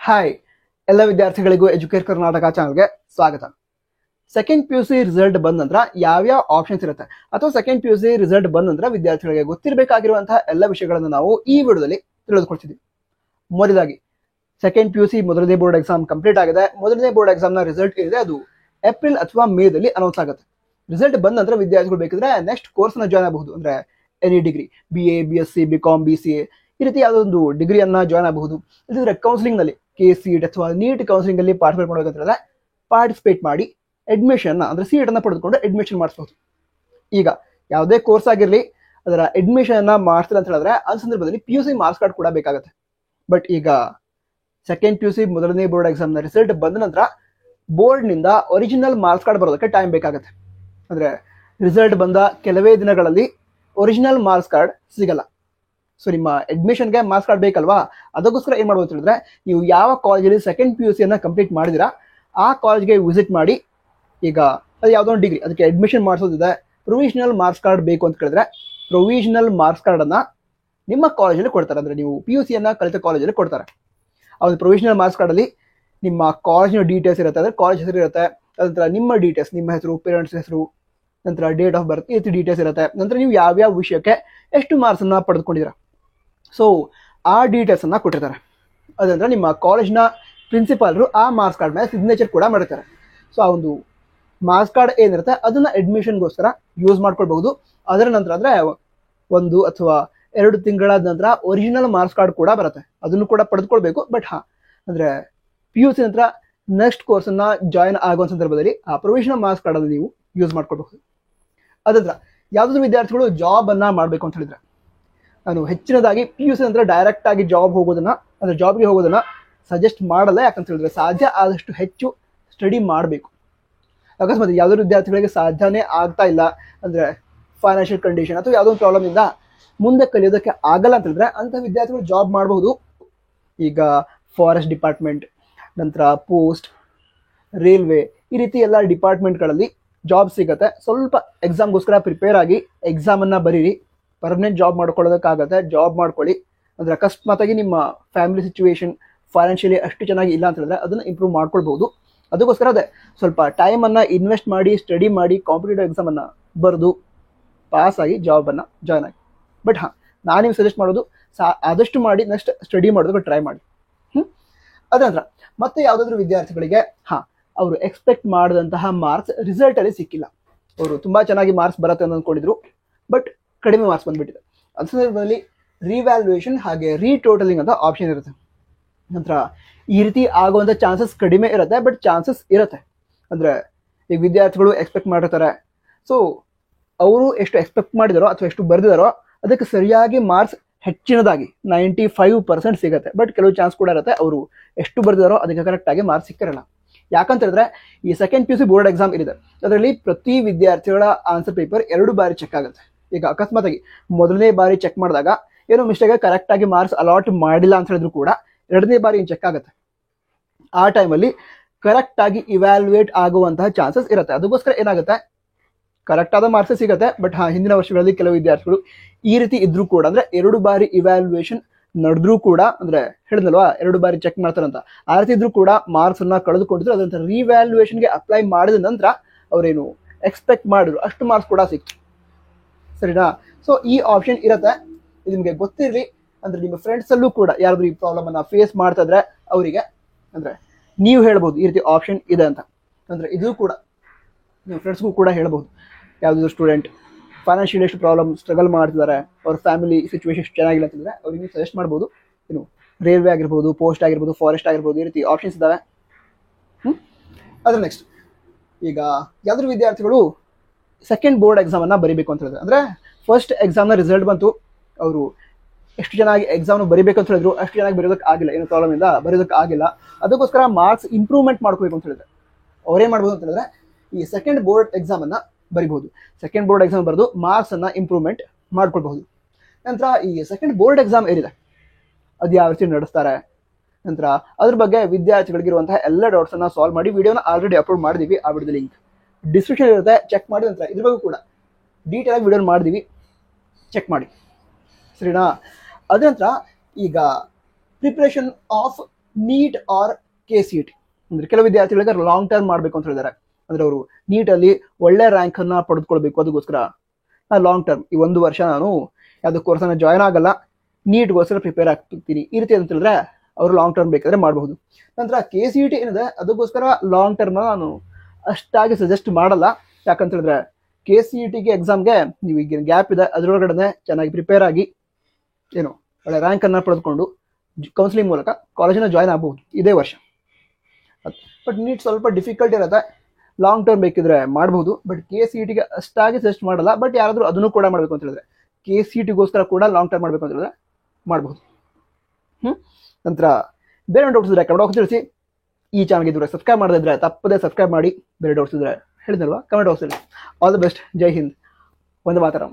Hi ಎಲ್ಲ ವಿದ್ಯಾರ್ಥಿಗಳಿಗೂ educate Karnataka ಚಾನಲ್ಗೆ ಸ್ವಾಗತ. Second P U C result ಬಂದ ನಂತರ ಯಾವ್ಯಾವ ಆಪ್ಷನ್ಸ್ ಇರುತ್ತೆ ಅಥವಾ second P U C result ಬಂದ ನಂತರ ವಿದ್ಯಾರ್ಥಿಗಳಿಗೆ ಗೊತ್ತಿರಬೇಕಾಗಿರುವಂತಹ ಎಲ್ಲ ವಿಷಯಗಳನ್ನು ನಾವು ಈ ವಿಡಿಯೋದಲ್ಲಿ ತಿಳಿದುಕೊಳ್ತಿದ್ದೀವಿ. ಮೊದಲಾಗಿ ಸೆಕೆಂಡ್ ಪಿ ಯು ಸಿ ಮೊದಲನೇ ಬೋರ್ಡ್ ಎಕ್ಸಾಮ್ ಕಂಪ್ಲೀಟ್ ಆಗಿದೆ. ಮೊದಲನೇ ಬೋರ್ಡ್ ಎಕ್ಸಾಮ್ನ ರಿಸಲ್ಟ್ ಇದೆ, ಅದು ಏಪ್ರಿಲ್ ಅಥವಾ ಮೇದಲ್ಲಿ ಅನೌನ್ಸ್ ಆಗುತ್ತೆ. ರಿಸಲ್ಟ್ ಬಂದ ನಂತರ ವಿದ್ಯಾರ್ಥಿಗಳು ಬೇಕಿದ್ರೆ ನೆಕ್ಸ್ಟ್ ಕೋರ್ಸ್ನ ಜಾಯ್ನ್ ಆಗಬಹುದು. ಅಂದ್ರೆ any degree, BA, BSc, BCom, BCA ಈ ರೀತಿ ಯಾವುದೊಂದು ಡಿಗ್ರಿಯನ್ನ ಜಾಯ್ನ್ ಆಗಬಹುದು. ಇಲ್ಲದ್ರೆ ಕೌನ್ಸಿಲಿಂಗ್ ನಲ್ಲಿ KCET ಅಥವಾ ನೀಟ್ ಕೌನ್ಸಿಲಿಂಗ್ ಅಲ್ಲಿ ಪಾರ್ಟಿಸಿಪೇಟ್ ಮಾಡಬೇಕಂತಂದ್ರೆ ಪಾರ್ಟಿಸಿಪೇಟ್ ಮಾಡಿ ಅಡ್ಮಿಷನ್ ಅಂದ್ರೆ ಸೀಟ್ ಅನ್ನ ಪಡೆದುಕೊಂಡು ಅಡ್ಮಿಷನ್ ಮಾಡಿಸಬಹುದು. ಈಗ ಯಾವುದೇ ಕೋರ್ಸ್ ಆಗಿರಲಿ ಅದರ ಅಡ್ಮಿಷನ್ ಅನ್ನ ಮಾಡ್ತಿಲ್ಲ ಅಂತ ಹೇಳಿದ್ರೆ ಆ ಸಂದರ್ಭದಲ್ಲಿ PUC ಮಾರ್ಕ್ಸ್ ಕಾರ್ಡ್ ಕೂಡ ಬೇಕಾಗುತ್ತೆ. ಬಟ್ ಈಗ ಸೆಕೆಂಡ್ PUC ಮೊದಲನೇ ಬೋರ್ಡ್ ಎಕ್ಸಾಮ್ ನ ರಿಸಲ್ಟ್ ಬಂದ ನಂತರ ಬೋರ್ಡ್ ನಿಂದ ಒರಿಜಿನಲ್ ಮಾರ್ಕ್ಸ್ ಕಾರ್ಡ್ ಬರೋದಕ್ಕೆ ಟೈಮ್ ಬೇಕಾಗುತ್ತೆ. ಅಂದ್ರೆ ರಿಸಲ್ಟ್ ಬಂದ ಕೆಲವೇ ದಿನಗಳಲ್ಲಿ ಒರಿಜಿನಲ್ ಮಾರ್ಕ್ಸ್ ಕಾರ್ಡ್ ಸಿಗಲ್ಲ. ಸೊ ನಿಮ್ಮ ಅಡ್ಮಿಷನ್ಗೆ ಮಾರ್ಕ್ಸ್ ಕಾರ್ಡ್ ಬೇಕಲ್ವಾ, ಅದಕ್ಕೋಸ್ಕರ ಏನ್ ಮಾಡ್ಬೋದು ಹೇಳಿದ್ರೆ ನೀವು ಯಾವ ಕಾಲೇಜಲ್ಲಿ ಸೆಕೆಂಡ್ PUC ಅನ್ನ ಕಂಪ್ಲೀಟ್ ಮಾಡಿದಿರಾ ಆ ಕಾಲೇಜ್ಗೆ ವಿಸಿಟ್ ಮಾಡಿ, ಈಗ ಅದು ಯಾವುದೋ ಒಂದು ಡಿಗ್ರಿ ಅದಕ್ಕೆ ಅಡ್ಮಿಷನ್ ಮಾಡಿಸೋದಿದೆ, ಪ್ರೊವಿಷನಲ್ ಮಾರ್ಕ್ಸ್ ಕಾರ್ಡ್ ಬೇಕು ಅಂತ ಕೇಳಿದ್ರೆ ಪ್ರೊವಿಷನಲ್ ಮಾರ್ಕ್ಸ್ ಕಾರ್ಡ್ ಅನ್ನ ನಿಮ್ಮ ಕಾಲೇಜಲ್ಲಿ ಕೊಡ್ತಾರೆ. ಅಂದ್ರೆ ನೀವು PUC ಅನ್ನ ಕಲಿತ ಕಾಲೇಜಲ್ಲಿ ಕೊಡ್ತಾರೆ. ಆ ಒಂದು ಪ್ರೊವಿಷನಲ್ ಮಾರ್ಕ್ಸ್ ಕಾರ್ಡ್ ಅಲ್ಲಿ ನಿಮ್ಮ ಕಾಲೇಜಿನ ಡೀಟೇಲ್ಸ್ ಇರುತ್ತೆ, ಅಂದ್ರೆ ಕಾಲೇಜ್ ಹೆಸರು ಇರುತ್ತೆ, ನಂತರ ನಿಮ್ಮ ಡೀಟೇಲ್ಸ್, ನಿಮ್ಮ ಹೆಸರು, ಪೇರೆಂಟ್ಸ್ ಹೆಸರು, ನಂತರ ಡೇಟ್ ಆಫ್ ಬರ್ತ್, ಈ ರೀತಿ ಡೀಟೇಲ್ಸ್ ಇರುತ್ತೆ. ನಂತರ ನೀವು ಯಾವ್ಯಾವ ವಿಷಯಕ್ಕೆ ಎಷ್ಟು ಮಾರ್ಕ್ಸ್ ಅನ್ನ ಪಡೆದುಕೊಂಡಿದ್ದೀರಾ ಸೊ ಆ ಡೀಟೇಲ್ಸ್ ಅನ್ನ ಕೊಟ್ಟಿರ್ತಾರೆ. ಅದಂದ್ರೆ ನಿಮ್ಮ ಕಾಲೇಜ್ನ ಪ್ರಿನ್ಸಿಪಾಲ್ರು ಆ ಮಾರ್ಕ್ಸ್ ಕಾರ್ಡ್ ಮೇಲೆ ಸಿಗ್ನೇಚರ್ ಕೂಡ ಮಾಡಿರ್ತಾರೆ. ಸೊ ಆ ಒಂದು ಮಾರ್ಕ್ಸ್ ಕಾರ್ಡ್ ಏನಿರುತ್ತೆ ಅದನ್ನ ಅಡ್ಮಿಷನ್ಗೋಸ್ಕರ ಯೂಸ್ ಮಾಡ್ಕೊಳ್ಬಹುದು. ಅದರ ನಂತರ ಅಂದ್ರೆ 1 ಅಥವಾ 2 ತಿಂಗಳಾದ ನಂತರ ಒರಿಜಿನಲ್ ಮಾರ್ಕ್ಸ್ ಕಾರ್ಡ್ ಕೂಡ ಬರುತ್ತೆ, ಅದನ್ನು ಕೂಡ ಪಡೆದುಕೊಳ್ಬೇಕು. ಬಟ್ ಅಂದ್ರೆ PUC ನಂತರ ನೆಕ್ಸ್ಟ್ ಕೋರ್ಸ್ ಅನ್ನ ಜಾಯಿನ್ ಆಗುವ ಸಂದರ್ಭದಲ್ಲಿ ಆ ಪ್ರೊವಿಷನಲ್ ಮಾರ್ಕ್ಸ್ ಕಾರ್ಡ್ ಅನ್ನು ನೀವು ಯೂಸ್ ಮಾಡ್ಕೊಳ್ಬಹುದು. ಅದಂತರ ಯಾವ್ದಾದ್ರು ವಿದ್ಯಾರ್ಥಿಗಳು ಜಾಬ್ ಅನ್ನ ಮಾಡ್ಬೇಕು ಅಂತ ಹೇಳಿದ್ರೆ ನಾನು ಹೆಚ್ಚಿನದಾಗಿ PUC ನಂತರ ಡೈರೆಕ್ಟ್ ಆಗಿ ಜಾಬ್ಗೆ ಹೋಗೋದನ್ನ ಸಜೆಸ್ಟ್ ಮಾಡಲ್ಲ. ಯಾಕಂತ ಹೇಳಿದ್ರೆ ಸಾಧ್ಯ ಆದಷ್ಟು ಹೆಚ್ಚು ಸ್ಟಡಿ ಮಾಡಬೇಕು. ಅಕಸ್ಮಾತ್ ಯಾವ್ದಾದ್ರು ವಿದ್ಯಾರ್ಥಿಗಳಿಗೆ ಸಾಧ್ಯನೇ ಆಗ್ತಾ ಇಲ್ಲ, ಅಂದ್ರೆ ಫೈನಾನ್ಷಿಯಲ್ ಕಂಡೀಷನ್ ಅಥವಾ ಯಾವುದೋ ಒಂದು ಪ್ರಾಬ್ಲಮ್ ಇಂದ ಮುಂದೆ ಕಲಿಯೋದಕ್ಕೆ ಆಗಲ್ಲ ಅಂತ ಹೇಳಿದ್ರೆ ಅಂತ ವಿದ್ಯಾರ್ಥಿಗಳು ಜಾಬ್ ಮಾಡಬಹುದು. ಈಗ ಫಾರೆಸ್ಟ್ ಡಿಪಾರ್ಟ್ಮೆಂಟ್, ನಂತರ ಪೋಸ್ಟ್, ರೈಲ್ವೆ ಈ ರೀತಿ ಎಲ್ಲ ಡಿಪಾರ್ಟ್ಮೆಂಟ್ಗಳಲ್ಲಿ ಜಾಬ್ ಸಿಗುತ್ತೆ. ಸ್ವಲ್ಪ ಎಕ್ಸಾಮ್ಗೋಸ್ಕರ ಪ್ರಿಪೇರ್ ಆಗಿ ಎಕ್ಸಾಮ್ ಅನ್ನ ಬರೀರಿ, ಪರ್ಮನೆಂಟ್ ಜಾಬ್ ಮಾಡ್ಕೊಳ್ಳೋದಕ್ಕಾಗತ್ತೆ, ಜಾಬ್ ಮಾಡ್ಕೊಳ್ಳಿ. ಅಂದ್ರೆ ಅಕಸ್ಮಾತಾಗಿ ನಿಮ್ಮ ಫ್ಯಾಮಿಲಿ ಸಿಚುವೇಶನ್ ಫೈನಾನ್ಷಿಯಲಿ ಅಷ್ಟು ಚೆನ್ನಾಗಿ ಇಲ್ಲ ಅಂತ ಹೇಳಿದ್ರೆ ಅದನ್ನ ಇಂಪ್ರೂವ್ ಮಾಡ್ಕೊಳ್ಬಹುದು. ಅದಕ್ಕೋಸ್ಕರ ಅದೇ ಸ್ವಲ್ಪ ಟೈಮ್ ಅನ್ನ ಇನ್ವೆಸ್ಟ್ ಮಾಡಿ, ಸ್ಟಡಿ ಮಾಡಿ, ಕಾಂಪಿಟೇಟಿವ್ ಎಕ್ಸಾಮ್ ಅನ್ನ ಬರೆದು ಪಾಸ್ ಆಗಿ ಜಾಬ್ ಅನ್ನ ಜಾಯ್ನ್ ಆಗಿ. ಬಟ್ ನಾನು ನಿಮ್ಗೆ ಸಜೆಸ್ಟ್ ಮಾಡೋದು ಆದಷ್ಟು ಮಾಡಿ ನೆಕ್ಸ್ಟ್ ಸ್ಟಡಿ ಮಾಡೋದಕ್ಕೆ ಟ್ರೈ ಮಾಡಿ. ಅದಂತರ ಮತ್ತೆ ಯಾವ್ದಾದ್ರು ವಿದ್ಯಾರ್ಥಿಗಳಿಗೆ ಅವರು ಎಕ್ಸ್ಪೆಕ್ಟ್ ಮಾಡಿದಂತಹ ಮಾರ್ಕ್ಸ್ ರಿಸಲ್ಟ್ ಅಲ್ಲಿ ಸಿಕ್ಕಿಲ್ಲ, ಅವರು ತುಂಬಾ ಚೆನ್ನಾಗಿ ಮಾರ್ಕ್ಸ್ ಬರುತ್ತೆ ಅಂತ ಅಂದ್ಕೊಂಡಿದ್ರು, ಬಟ್ ಕಡಿಮೆ ಮಾರ್ಕ್ಸ್ ಬಂದ್ಬಿಟ್ಟಿದೆ. ಅದ್ರ ಸಂದರ್ಭದಲ್ಲಿ ರಿವ್ಯಾಲ್ಯೂಯೇಷನ್ ಹಾಗೆ ರೀಟೋಟಲಿಂಗ್ ಅಂತ ಆಪ್ಷನ್ ಇರುತ್ತೆ. ನಂತರ ಈ ರೀತಿ ಆಗುವಂತ ಚಾನ್ಸಸ್ ಕಡಿಮೆ ಇರುತ್ತೆ, ಬಟ್ ಚಾನ್ಸಸ್ ಇರುತ್ತೆ. ಅಂದ್ರೆ ಈಗ ವಿದ್ಯಾರ್ಥಿಗಳು ಎಕ್ಸ್ಪೆಕ್ಟ್ ಮಾಡಿರ್ತಾರೆ, ಸೊ ಅವರು ಎಷ್ಟು ಎಕ್ಸ್ಪೆಕ್ಟ್ ಮಾಡಿದಾರೋ ಅಥವಾ ಎಷ್ಟು ಬರೆದಿದಾರೋ ಅದಕ್ಕೆ ಸರಿಯಾಗಿ ಮಾರ್ಕ್ಸ್ ಹೆಚ್ಚಿನದಾಗಿ 95% ಸಿಗುತ್ತೆ. ಬಟ್ ಕೆಲವು ಚಾನ್ಸ್ ಕೂಡ ಇರುತ್ತೆ ಅವರು ಎಷ್ಟು ಬರೆದಿದಾರೋ ಅದಕ್ಕೆ ಕರೆಕ್ಟ್ ಆಗಿ ಮಾರ್ಕ್ಸ್ ಸಿಕ್ಕಿರಲ್ಲ. ಯಾಕಂತ ಹೇಳಿದ್ರೆ ಈ ಸೆಕೆಂಡ್ PUC ಬೋರ್ಡ್ ಎಕ್ಸಾಮ್ ಇದೆ, ಅದರಲ್ಲಿ ಪ್ರತಿ ವಿದ್ಯಾರ್ಥಿಗಳ ಆನ್ಸರ್ ಪೇಪರ್ 2 ಬಾರಿ ಚೆಕ್ ಆಗುತ್ತೆ. ಈಗ ಅಕಸ್ಮಾತ್ ಆಗಿ ಮೊದಲನೇ ಬಾರಿ ಚೆಕ್ ಮಾಡಿದಾಗ ಏನೋ ಮಿಸ್ಟೇಕ್ ಕರೆಕ್ಟ್ ಆಗಿ ಮಾರ್ಕ್ಸ್ ಅಲಾಟ್ ಮಾಡಿಲ್ಲ ಅಂತ ಹೇಳಿದ್ರು ಕೂಡ 2ನೇ ಬಾರಿ ಚೆಕ್ ಆಗುತ್ತೆ. ಆ ಟೈಮಲ್ಲಿ ಕರೆಕ್ಟ್ ಆಗಿ ಇವ್ಯಾಲ್ಯೂಯೇಟ್ ಆಗುವಂತಹ ಚಾನ್ಸಸ್ ಇರುತ್ತೆ. ಅದಕ್ಕೋಸ್ಕರ ಏನಾಗುತ್ತೆ, ಕರೆಕ್ಟ್ ಆದ ಮಾರ್ಕ್ಸ್ ಸಿಗುತ್ತೆ. ಬಟ್ ಹಿಂದಿನ ವರ್ಷಗಳಲ್ಲಿ ಕೆಲವು ವಿದ್ಯಾರ್ಥಿಗಳು ಈ ರೀತಿ ಇದ್ರೂ ಕೂಡ, ಅಂದ್ರೆ 2 ಬಾರಿ ಇವ್ಯಾಲ್ಯೂಯೇಷನ್ ನಡೆದ್ರೂ ಕೂಡ, ಅಂದ್ರೆ ಹೇಳಿದ್ನಲ್ವಾ 2 ಬಾರಿ ಚೆಕ್ ಮಾಡ್ತಾರಂತ, ಆ ರೀತಿ ಇದ್ರೂ ಕೂಡ ಮಾರ್ಕ್ಸ್ ಅನ್ನ ಕಳೆದುಕೊಂಡಿದ್ರು. ಅದಂತ ರಿವ್ಯಾಲ್ಯೂಯೇಷನ್ಗೆ ಅಪ್ಲೈ ಮಾಡಿದ ನಂತರ ಅವ್ರೇನು ಎಕ್ಸ್ಪೆಕ್ಟ್ ಮಾಡಿದ್ರು ಅಷ್ಟು ಮಾರ್ಕ್ಸ್ ಕೂಡ ಸಿಕ್ತು. ಸರಿನಾ? ಸೊ ಈ ಆಪ್ಷನ್ ಇರುತ್ತೆ, ಇದು ನಿಮಗೆ ಗೊತ್ತಿರಲಿ. ಅಂದ್ರೆ ನಿಮ್ಮ ಫ್ರೆಂಡ್ಸ್ ಅಲ್ಲೂ ಕೂಡ ಯಾರಾದ್ರೂ ಈ ಪ್ರಾಬ್ಲಮ್ ಅನ್ನ ಫೇಸ್ ಮಾಡ್ತಾ ಇದ್ರೆ ಅವರಿಗೆ ಅಂದ್ರೆ ನೀವು ಹೇಳ್ಬೋದು ಈ ರೀತಿ ಆಪ್ಷನ್ ಇದೆ ಅಂತ. ಅಂದ್ರೆ ಇದು ಕೂಡ ನಿಮ್ಮ ಫ್ರೆಂಡ್ಸ್ಗೂ ಕೂಡ ಹೇಳ್ಬೋದು. ಯಾವುದಾದ್ರು ಸ್ಟೂಡೆಂಟ್ ಫೈನಾನ್ಷಿಯಲ್ ಎಷ್ಟು ಪ್ರಾಬ್ಲಮ್ ಸ್ಟ್ರಗಲ್ ಮಾಡ್ತಿದ್ದಾರೆ, ಅವ್ರ ಫ್ಯಾಮಿಲಿ ಸಿಚುವೇಶನ್ ಚೆನ್ನಾಗಿಲ್ಲ ಅಂತಂದ್ರೆ ಅವ್ರಿಗೆ ನೀವು ಸಜೆಸ್ಟ್ ಮಾಡ್ಬೋದು. ಏನು ರೈಲ್ವೆ ಆಗಿರ್ಬೋದು, ಪೋಸ್ಟ್ ಆಗಿರ್ಬೋದು, ಫಾರೆಸ್ಟ್ ಆಗಿರ್ಬೋದು, ಈ ರೀತಿ ಆಪ್ಷನ್ಸ್ ಇದ್ದಾವೆ. ಅದ್ರ ನೆಕ್ಸ್ಟ್ ಈಗ ಯಾವ್ದಾದ್ರು ವಿದ್ಯಾರ್ಥಿಗಳು ಸೆಕೆಂಡ್ ಬೋರ್ಡ್ ಎಕ್ಸಾಮ್ ಅನ್ನ ಬರೀಬೇಕು ಅಂತ ಹೇಳಿದ್ರೆ, ಅಂದ್ರೆ ಫಸ್ಟ್ ಎಕ್ಸಾಮ್ನ ರಿಸಲ್ಟ್ ಬಂತು, ಅವರು ಎಷ್ಟು ಚೆನ್ನಾಗಿ ಎಕ್ಸಾಮ್ ಬರೀಬೇಕು ಅಂತ ಹೇಳಿದ್ರು ಅಷ್ಟು ಚೆನ್ನಾಗಿ ಬರೆಯೋದಕ್ಕೆ ಆಗಿಲ್ಲ, ಏನೋ ಪ್ರಾಬ್ಲಮ್ ಇಂದ ಬರೆಯೋದಕ್ಕೆ ಆಗಿಲ್ಲ. ಅದಕ್ಕೋಸ್ಕರ ಮಾರ್ಕ್ಸ್ ಇಂಪ್ರೂವ್ಮೆಂಟ್ ಮಾಡ್ಕೋಬೇಕು ಅಂತ ಹೇಳಿದ್ರೆ ಅವ್ರೇನ್ ಮಾಡ್ಬೋದು ಅಂತ ಹೇಳಿದ್ರೆ ಈ ಸೆಕೆಂಡ್ ಬೋರ್ಡ್ ಎಕ್ಸಾಮ್ ಅನ್ನ ಬರಿಬಹುದು. ಸೆಕೆಂಡ್ ಬೋರ್ಡ್ ಎಕ್ಸಾಮ್ ಬರೆದು ಮಾರ್ಕ್ಸ್ ಅನ್ನ ಇಂಪ್ರೂವ್ಮೆಂಟ್ ಮಾಡ್ಕೊಳ್ಬಹುದು. ನಂತರ ಈ ಸೆಕೆಂಡ್ ಬೋರ್ಡ್ ಎಕ್ಸಾಮ್ ಏನಿದೆ ಅದು ಯಾವ ರೀತಿ ನಡೆಸ್ತಾರೆ, ನಂತರ ಅದ್ರ ಬಗ್ಗೆ ವಿದ್ಯಾರ್ಥಿಗಳಿಗಿರುವಂತಹ ಎಲ್ಲ ಡೌಟ್ಸ್ ಅನ್ನ ಸಾಲ್ವ್ ಮಾಡಿ ವಿಡಿಯೋನ ಆಲ್ರೆಡಿ ಅಪ್ಲೋಡ್ ಮಾಡಿದೀವಿ. ಆ ವಿಡಿಯೋದ ಲಿಂಕ್ ಡಿಸ್ಕ್ರಿಪ್ಷನ್ ಇರುತ್ತೆ, ಚೆಕ್ ಮಾಡಿ. ನಂತರ ಇದ್ರ ಬಗ್ಗೆ ಕೂಡ ಡೀಟೇಲ್ ಆಗಿ ವಿಡಿಯೋ ಮಾಡಿದೀವಿ, ಚೆಕ್ ಮಾಡಿ. ಸರಿನಾ? ಅದ ನಂತರ ಈಗ preparation of NEET or KCET. ಅಂದ್ರೆ ಕೆಲವು ವಿದ್ಯಾರ್ಥಿಗಳಿಗೆ ಲಾಂಗ್ ಟರ್ಮ್ ಮಾಡಬೇಕು ಅಂತ ಹೇಳಿದ್ದಾರೆ. ಅಂದ್ರೆ ಅವರು ನೀಟಲ್ಲಿ ಒಳ್ಳೆ ರ್ಯಾಂಕ್ ಅನ್ನ ಪಡೆದುಕೊಳ್ಬೇಕು, ಅದಕ್ಕೋಸ್ಕರ ನಾನು ಲಾಂಗ್ ಟರ್ಮ್ ಈ 1 ವರ್ಷ ನಾನು ಯಾವುದೋ ಕೋರ್ಸನ್ನ ಜಾಯ್ನ್ ಆಗಲ್ಲ, ನೀಟ್ಗೋಸ್ಕರ ಪ್ರಿಪೇರ್ ಆಗ್ತಿರ್ತೀನಿ, ಈ ರೀತಿ ಅಂತ ಹೇಳಿದ್ರೆ ಅವರು ಲಾಂಗ್ ಟರ್ಮ್ ಬೇಕಾದ್ರೆ ಮಾಡಬಹುದು. ನಂತರ KCET ಏನಿದೆ ಅದಕ್ಕೋಸ್ಕರ ಲಾಂಗ್ ಟರ್ಮ್ ನಾನು ಅಷ್ಟಾಗಿ ಸಜೆಸ್ಟ್ ಮಾಡಲ್ಲ. ಯಾಕಂತ ಹೇಳಿದ್ರೆ KCETಗೆ ಎಕ್ಸಾಮ್ಗೆ ನೀವು ಈಗ ಗ್ಯಾಪ್ ಇದೆ, ಅದರೊಳಗಡೆ ಚೆನ್ನಾಗಿ ಪ್ರಿಪೇರ್ ಆಗಿ ಏನು ಒಳ್ಳೆ ರ್ಯಾಂಕ್ ಅನ್ನ ಪಡೆದುಕೊಂಡು ಕೌನ್ಸಿಲಿಂಗ್ ಮೂಲಕ ಕಾಲೇಜಿನ ಜಾಯ್ನ್ ಆಗಬಹುದು ಇದೇ ವರ್ಷ. ಬಟ್ ನೀಟ್ ಸ್ವಲ್ಪ ಡಿಫಿಕಲ್ಟ್ ಇರುತ್ತೆ, ಲಾಂಗ್ ಟರ್ಮ್ ಬೇಕಿದ್ರೆ ಮಾಡಬಹುದು. ಬಟ್ KCETಗೆ ಅಷ್ಟಾಗಿ ಸಜೆಸ್ಟ್ ಮಾಡಲ್ಲ. ಬಟ್ ಯಾರಾದರೂ ಅದನ್ನು ಕೂಡ ಮಾಡಬೇಕು ಅಂತ ಹೇಳಿದ್ರೆ KCETಗೋಸ್ಕರ ಕೂಡ ಲಾಂಗ್ ಟರ್ಮ್ ಮಾಡಬೇಕು ಅಂತ ಹೇಳಿದ್ರೆ ಮಾಡಬಹುದು. ನಂತರ ಬೇರೆ ಡೌಟ್ಸ್ ಇದ್ರೆ ಕಮೆಂಟ್ ಬಾಕ್ಸ್ ತಿಳಿಸಿ. ಈ ಚಾನಲ್ಗೆ ಇದ್ರೆ ಸಬ್ಸ್ಕ್ರೈಬ್ ಮಾಡದಿದ್ರೆ ತಪ್ಪದೇ ಸಬ್ಸ್ಕ್ರೈಬ್ ಮಾಡಿ. ಬೇರೆ ಡೌಟ್ಸ್ ಇದ್ರೆ ಹೇಳಿದ್ನಲ್ವಾ ಕಮೆಂಟ್ ಬಾಕ್ಸ್ ಅಲ್ಲಿ. All the best. ಜೈ ಹಿಂದ್. ವಂದೇ ಮಾತರಂ.